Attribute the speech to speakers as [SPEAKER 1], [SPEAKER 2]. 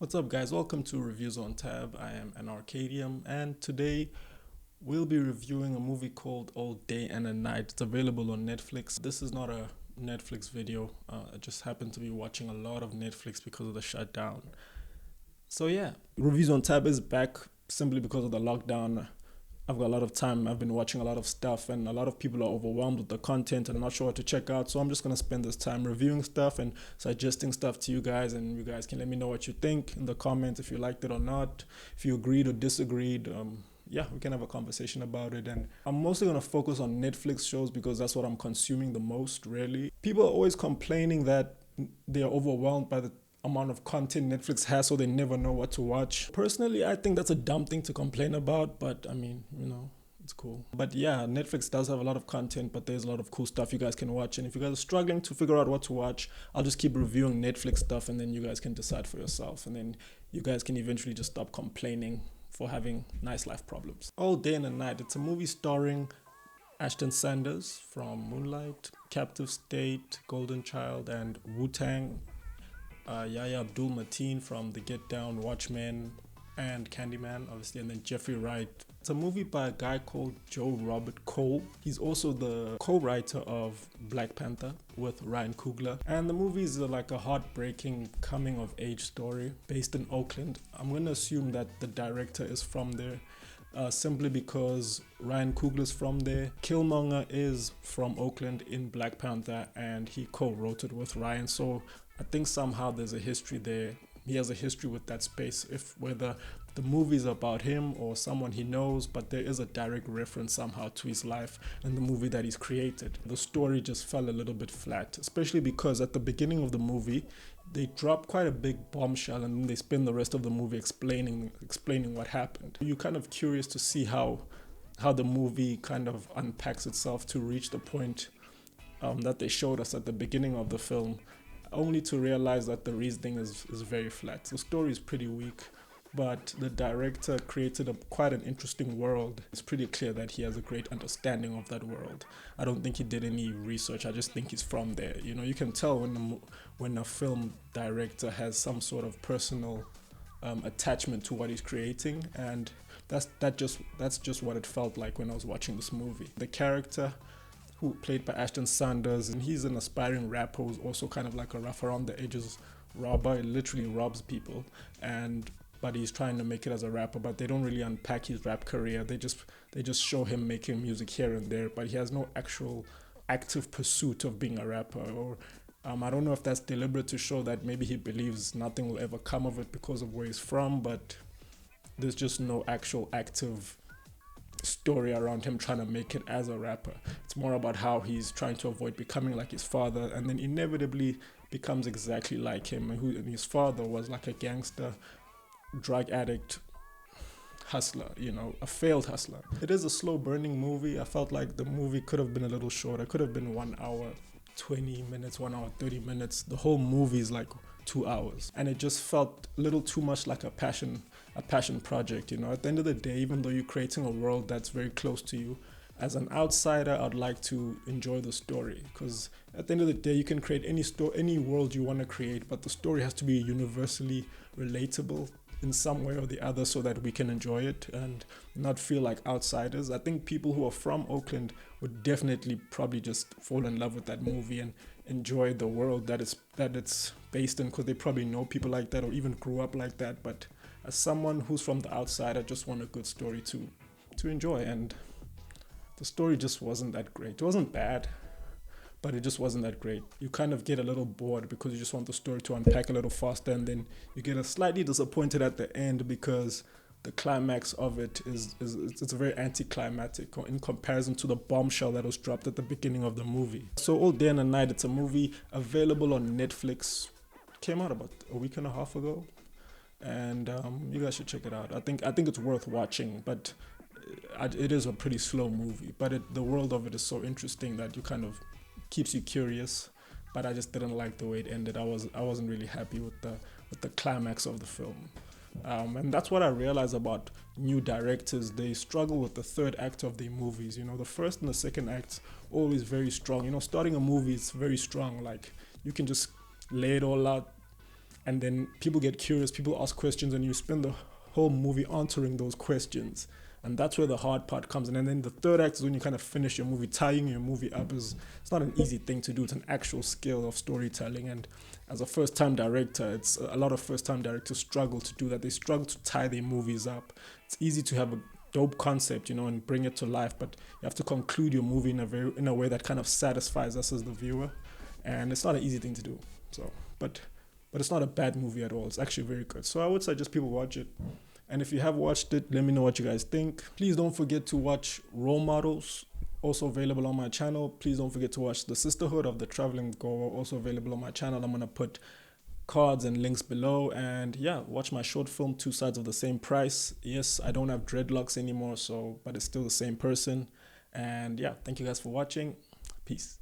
[SPEAKER 1] What's up, guys? Welcome to Reviews on Tab. I am an Arcadium, and today we'll be reviewing a movie called All Day and a Night. It's available on Netflix. This is not a Netflix video. I just happened to be watching a lot of Netflix because of the shutdown. So yeah, Reviews on Tab is back simply because of the lockdown. I've got a lot of time. I've been watching a lot of stuff, and a lot of people are overwhelmed with the content and not sure what to check out. So I'm just gonna spend this time reviewing stuff and suggesting stuff to you guys, and you guys can let me know what you think in the comments if you liked it or not, if you agreed or disagreed. Yeah, we can have a conversation about it. And I'm mostly gonna focus on Netflix shows because that's what I'm consuming the most. Really, people are always complaining that they are overwhelmed by the amount of content Netflix has, so they never know what to watch. Personally, I think that's a dumb thing to complain about, but I mean, it's cool. But yeah, Netflix does have a lot of content, but there's a lot of cool stuff you guys can watch. And if you guys are struggling to figure out what to watch, I'll just keep reviewing Netflix stuff, and then you guys can decide for yourself. And then you guys can eventually just stop complaining for having nice life problems. All Day and a Night. It's a movie starring Ashton Sanders from Moonlight, Captive State, Golden Child, and Wu-Tang. Yahya Abdul-Mateen from The Get Down, Watchmen, and Candyman, obviously, and then Jeffrey Wright. It's a movie by a guy called Joe Robert Cole. He's also the co-writer of Black Panther with Ryan Coogler. And the movie is like a heartbreaking coming-of-age story based in Oakland. I'm going to assume that the director is from there. Simply because Ryan Coogler's from there. Killmonger is from Oakland in Black Panther, and he co-wrote it with Ryan. So I think somehow there's a history there. He has a history with that space, if whether the movie's about him or someone he knows, but there is a direct reference somehow to his life and the movie that he's created. The story just fell a little bit flat, especially because at the beginning of the movie, they drop quite a big bombshell, and then they spend the rest of the movie explaining what happened. You're kind of curious to see how the movie kind of unpacks itself to reach the point that they showed us at the beginning of the film, only to realize that the reasoning is very flat. The story is pretty weak, but the director created quite an interesting world. It's pretty clear that he has a great understanding of that world. I don't think he did any research. I just think he's from there. You can tell when a film director has some sort of personal attachment to what he's creating, and that's just what it felt like when I was watching this movie. The character, who played by Ashton Sanders, and he's an aspiring rapper who's also kind of like a rough around the edges robber. He literally robs people, but he's trying to make it as a rapper, but they don't really unpack his rap career. They just show him making music here and there, but he has no actual active pursuit of being a rapper. Or I don't know if that's deliberate to show that maybe he believes nothing will ever come of it because of where he's from, but there's just no actual active story around him trying to make it as a rapper. It's more about how he's trying to avoid becoming like his father, and then inevitably becomes exactly like him. And his father was like a gangster, drug addict, hustler, a failed hustler. It is a slow burning movie. I felt like the movie could have been a little shorter. It could have been 1 hour 20 minutes, 1 hour 30 minutes. The whole movie is like 2 hours, and it just felt a little too much like a passion project. At the end of the day, even though you're creating a world that's very close to you, as an outsider, I'd like to enjoy the story, because at the end of the day, you can create any world you want to create, but the story has to be universally relatable in some way or the other, so that we can enjoy it and not feel like outsiders. I think people who are from Oakland would definitely probably just fall in love with that movie and enjoy the world that it's based in, because they probably know people like that or even grew up like that. But as someone who's from the outside, I just want a good story to enjoy, and the story just wasn't that great. It wasn't bad, but it just wasn't that great. You kind of get a little bored because you just want the story to unpack a little faster, and then you get slightly disappointed at the end because the climax of it it's very anticlimactic in comparison to the bombshell that was dropped at the beginning of the movie. So All Day and a Night, it's a movie available on Netflix. Came out about a week and a half ago, and you guys should check it out. I think it's worth watching, but it is a pretty slow movie. But the world of it is so interesting that you kind of keeps you curious. But I just didn't like the way it ended. I wasn't really happy with the climax of the film. And that's what I realized about new directors. They struggle with the third act of their movies. The first and the second acts always very strong. Starting a movie is very strong. Like, you can just lay it all out and then people get curious, people ask questions, and you spend the whole movie answering those questions. And that's where the hard part comes in. And then the third act is when you kind of finish your movie. Tying your movie up is, it's not an easy thing to do. It's an actual skill of storytelling. And as a first-time director, it's a lot of first-time directors struggle to do that. They struggle to tie their movies up. It's easy to have a dope concept, and bring it to life, but you have to conclude your movie in a way that kind of satisfies us as the viewer. And it's not an easy thing to do. So, but it's not a bad movie at all. It's actually very good. So I would suggest people watch it. And if you have watched it, let me know what you guys think. Please don't forget to watch Role Models, also available on my channel. Please don't forget to watch The Sisterhood of the Traveling Goer, also available on my channel. I'm going to put cards and links below. And yeah, watch my short film, Two Sides of the Same Price. Yes, I don't have dreadlocks anymore, but it's still the same person. And yeah, thank you guys for watching. Peace.